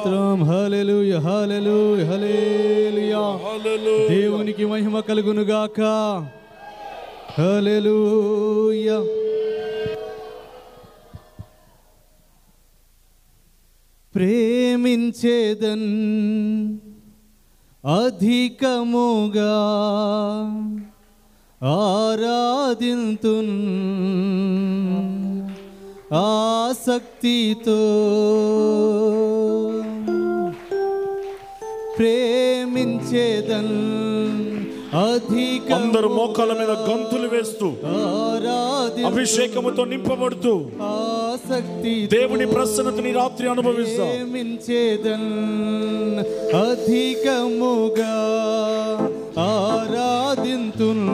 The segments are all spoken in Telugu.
స్తోత్రం. హల్లెలూయా హల్లెలూయా హల్లెలూయా. దేవునికి మహిమ కలుగును గాక. హల్లెలూయా. ప్రేమించేదన్ అధికముగా ఆరాధింతున్ ఆసక్తితో ప్రేమించేదన్ అధిక. అందరూ మోకాళ్ళ మీద గంతులు వేస్తూ అభిషేకముతో నింపబడుతూ ఆసక్తి దేవుని ప్రసన్నతని రాత్రి అనుభవిస్తా. ప్రేమించేదన్ అధికముగా ఆరాధింతున్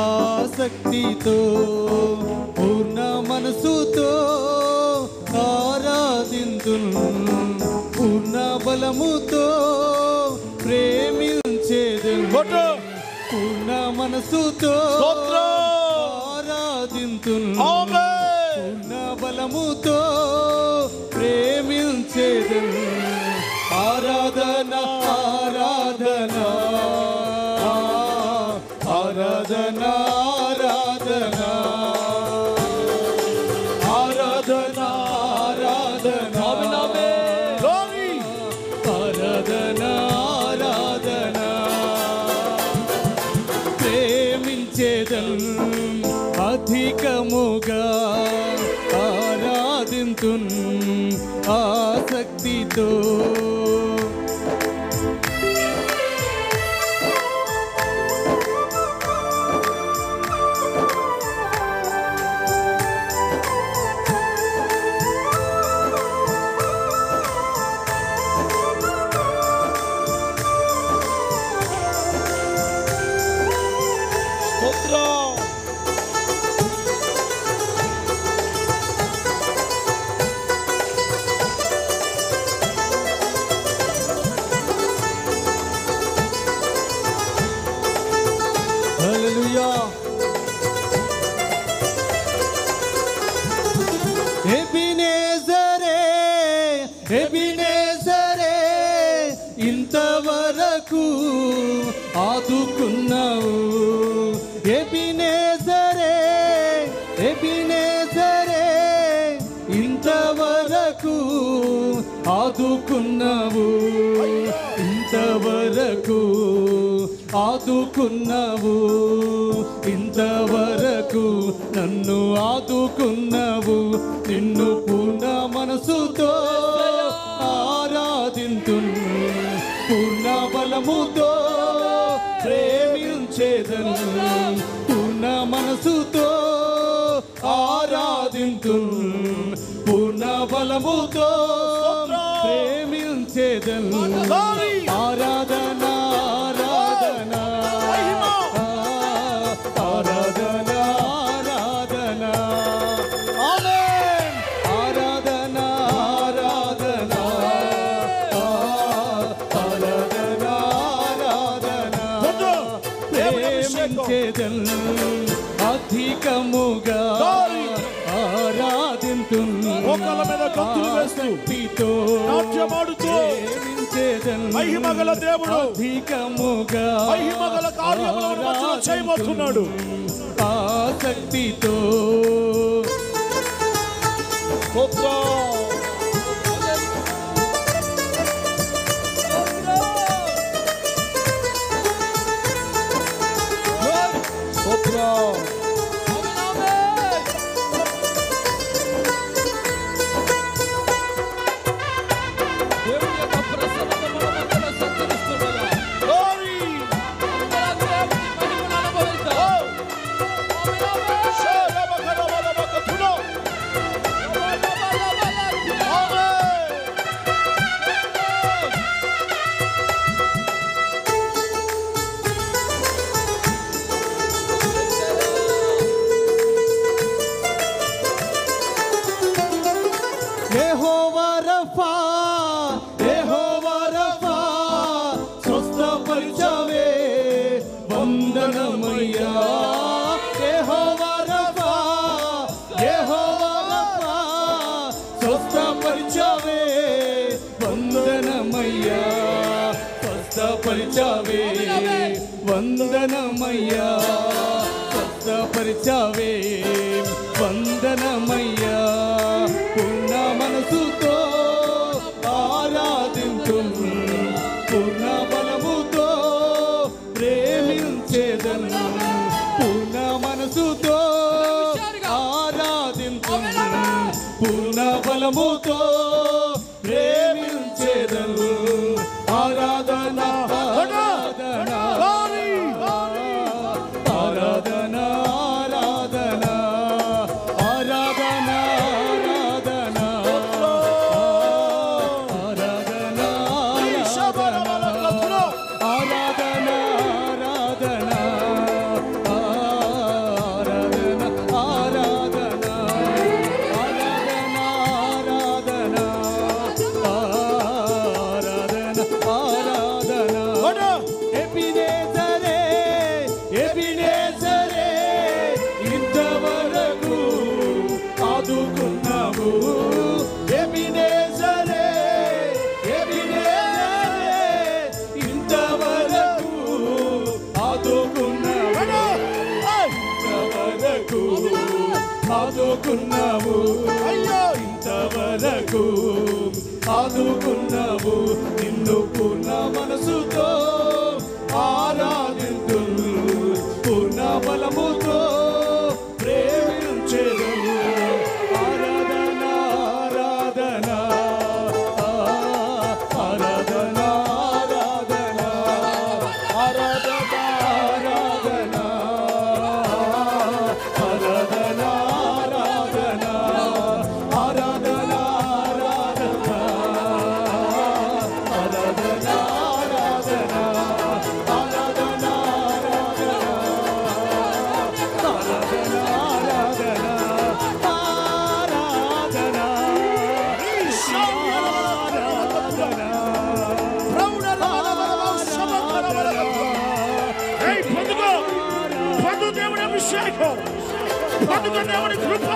ఆసక్తితో పూర్ణ మనసుతో ఆరాధింతున్ పూర్ణ బలముతో ప్రేమించేదన్ పూర్ణ మనసుతో ఆరాధింతున్ పూర్ణ బలముతో ప్రేమించేదన్. ఆరాధన ఆరాధన ఆరాధన ఆరాధన ఆరాధన ఆరాధన ఆరాధన ఆరాధన ప్రేమించేదన్ అధికముగా ఆరాధింతున్ ఆసక్తితో. ఎబినేజరే ఎబినేజరే ఇంతవరకు ఆదుకున్నావు. ఎబినేజరే ఎబినేజరే ఇంతవరకు ఆదుకున్నావు. ఇంతవరకు ఆదుకున్నావు. ఇంతవరకు నన్ను ఆదుకున్నావు. నిన్ను పూర్ణ మనసుతో ఆరాధింతున్ పూర్ణ బలముతో ప్రేమించేదన్ పూర్ణ మనసుతో ఆరాధింతున్ పూర్ణ బలముతో ప్రేమించేదన్. ఆరాధన ఆరాధన ఆరాధన ఆరాధన ఆమేన్. ఆరాధన ఆరాధన ఆరాధన ఆరాధన ప్రేమించేదన్ అధికముగా ఆరాధింతున్ ఆసక్తితో ప్రేమించేదన్ మహిమగల దేవుడు అధికముగా మహిమగల కార్యములను మధ్యలో చేయబోతున్నాడు. ఆసక్తితో స్వస్థపరిచావే వందనమయ్యా స్వస్థపరిచావే వందనమయ్యా పూర్ణ మనసుతో ఆరాధింతుం పూర్ణ బలముతో ప్రేమించేదను పూర్ణ మనసుతో ఆరాధింతుం పూర్ణ బలముతో ప్రేమించేదను ఆరాధన ఆరాధన ఆరాధన ఆరాధన ఆరాధన ఆరాధన ఆరాధన ఆరాధన ఆదుకున్నావు అయ్యో ఇంతవరకు ఆదుకున్నావు నిన్ను పూర్ణ మనసుతో ఆరాధింతు పూర్ణ బలముతో ప్రేమించెదను ఆరాధన ఆరాధన ఆరాధన ఆరాధన ఆరాధన దేవుని కృప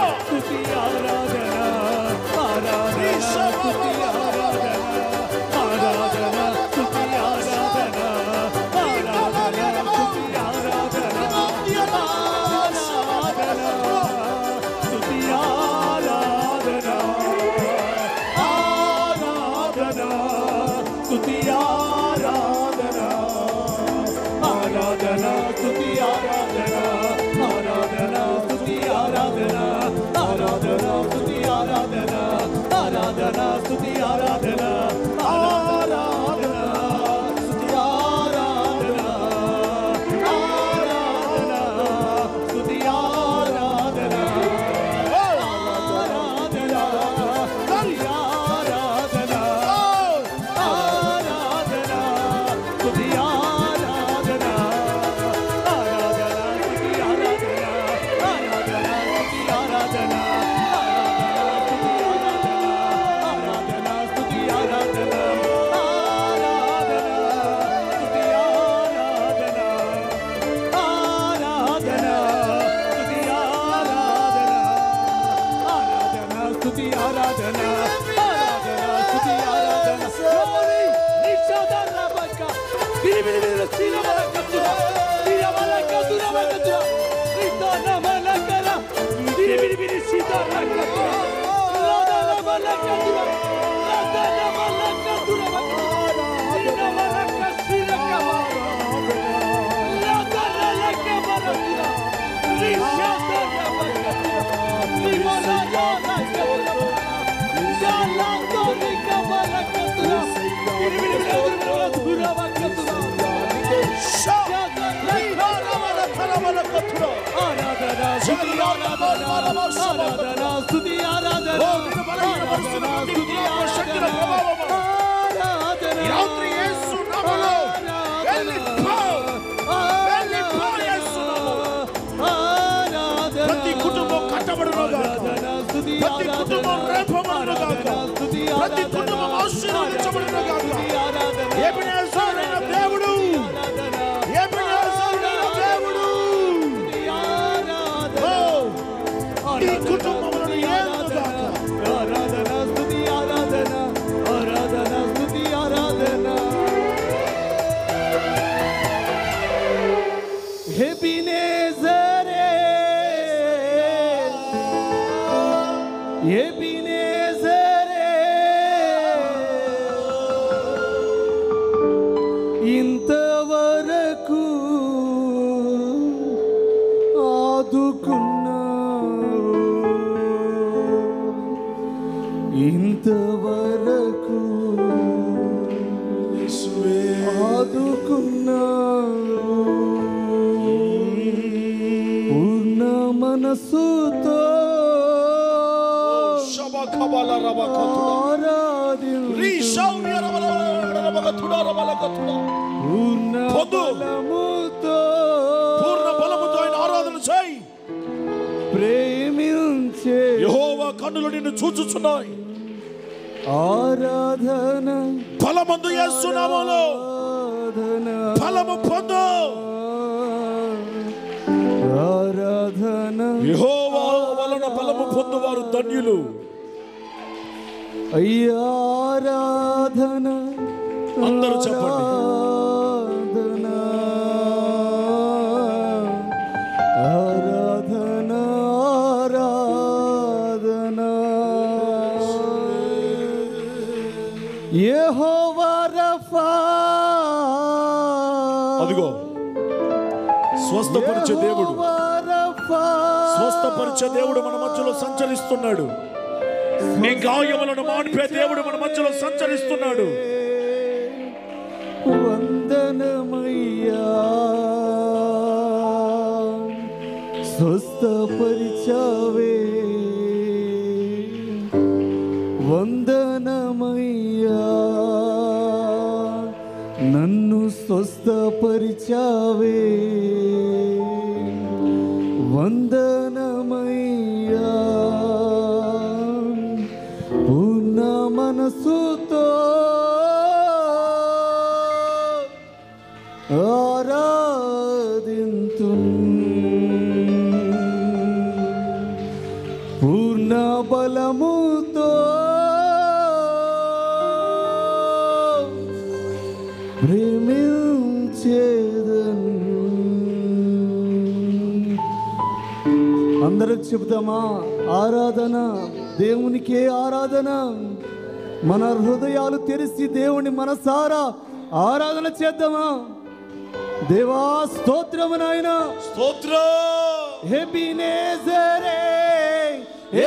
ఆరాధన స్తుతి ఆరాధన ఆరాధన స్తుతి ఆరాధన ఆరాధన స్తుతి ఆరాధన ఆరాధన ఆరాధన ఆరాధన స్తుతి ఆరాధన ఆరాధన స్తుతి ఆరాధన ఆరాధన స్తుతి ఆరాధన ప్రతి కుటుంబం ప్రతి కుటుంబం ఆశీర్వదించబడును గాక ఎబెనేజరైన దేవుడు ఎబెనేజరైన దేవుడు ఈ కుటుంబములను ఏలును గాక ఆరాధన స్తుతి ఆరాధన పూర్ణ మనసుతో పూర్ణ బలముతో ఆయన ఆరాధన చేయి. ప్రేమించే యెహోవా కన్నులు నిన్ను చూచుచున్నాయి. ఆరాధన బలమందు యేసు నామములో బలము పొందు. ఆరాధన యెహోవా వలన బలము పొందువారు ధన్యులు. అయ్యా ఆరాధన అందరూ చెప్పండి. ఆరాధన ఆరాధన యెహోవా రఫా. అదిగో స్వస్థపరిచే దేవుడు, స్వస్థపరిచే దేవుడు మన మధ్యలో సంచరిస్తున్నాడు. నీ గాయములను మాన్పే దేవుడు మన మధ్యలో సంచరిస్తున్నాడు. వందనమయ్యా స్వస్థపరిచావే, వందనమయ్యా నన్ను స్వస్థపరిచావే, వందనమయ్యా పూర్ణ మనసుతో ఆరాధింతున్, పూర్ణ బలముతో ప్రేమించేదన్. అందరూ చెబుతామా? ఆరాధన దేవునికే ఆరాధన. మన హృదయాలు తెరిచి దేవుని మనసారా ఆరాధన చేద్దామా? దేవా స్తోత్రము నాయనా, స్తోత్రం. ఎబినేజరే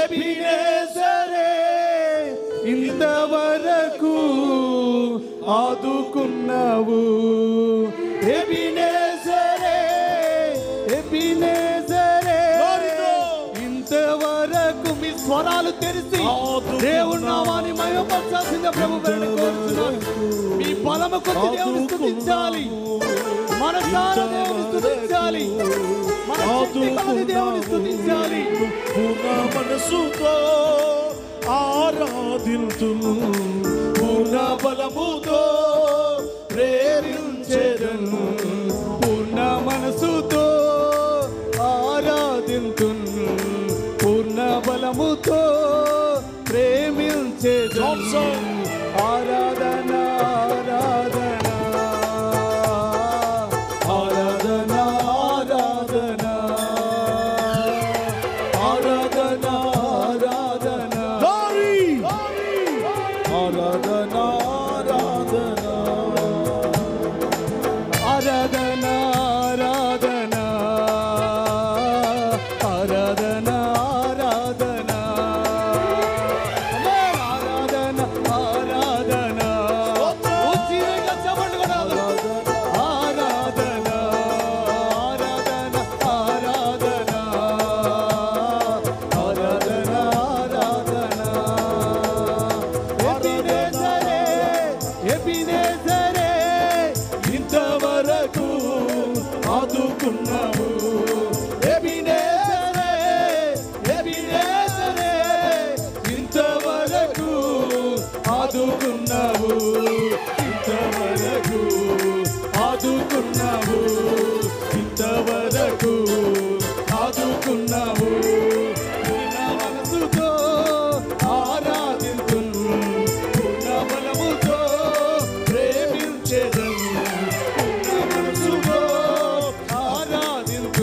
ఎబినేజరే ఇంతవరకు ఆదుకున్నావు. ఎబినేజరే ఎబినేజరే ఇంతవరకు. మీ స్వరాలు తెరిచి దేవుని నామాన్ని మహిమపరచాల్సిందే ప్రభు కోరుతున్నాను. మీ బలము కొద్ది దేవుని స్తుతించాలి, మనసారా దేవుని స్తుతించాలి, మన శక్తి కొలది దేవుని స్తుతించాలి. పూర్ణ మనసుతో ఆరాధింతును, పూర్ణ బలముతో ప్రేమించెదను, పూర్ణ మనసుతో ఆరాధింతును, పూర్ణ బలముతో ప్రేమించెదను. ఆరాధన ఆరాధన ఆరాధన ఆరాధన ఆరాధన ఆరాధన ఆరాధన ఆరాధన ఆరాధన ఆరాధన ఆరాధన ఆరాధన ఆరాధన ఉచితంగా చెప్పండి కూడా. ఆరాధన ఆరాధన ఆరాధన ఆరాధన ఆరాధన ఎబినేజరే ఎబినేజరే ఇంతవరకు ఆదుకున్నావు. ఎబినేజరే ఎబినేజరే ఇంతవరకు ఆదుకున్నావు, ఇంతవరకు ఆదుకున్నావు, ఇంతవరకు ఆదుకున్నావు. పూర్ణ మనసుతో ఆరాధింతును, పూర్ణ బలముతో ప్రేమించెదను, పూర్ణ మనసుతో ఆరాధింతును,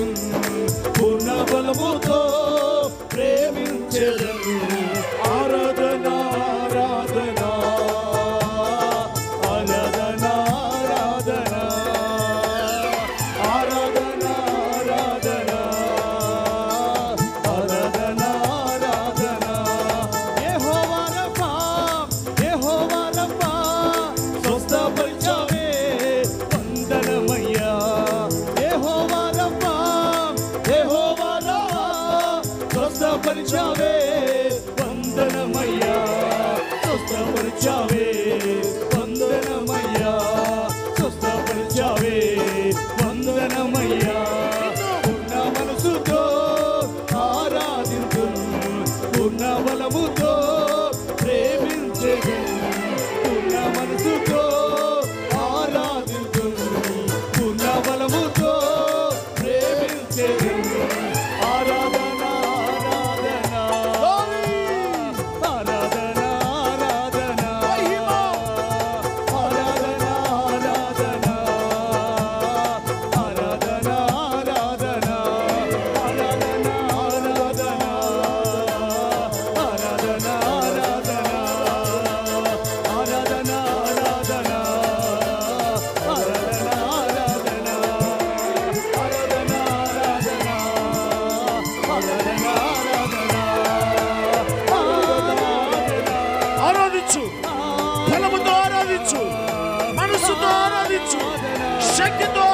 శక్తితో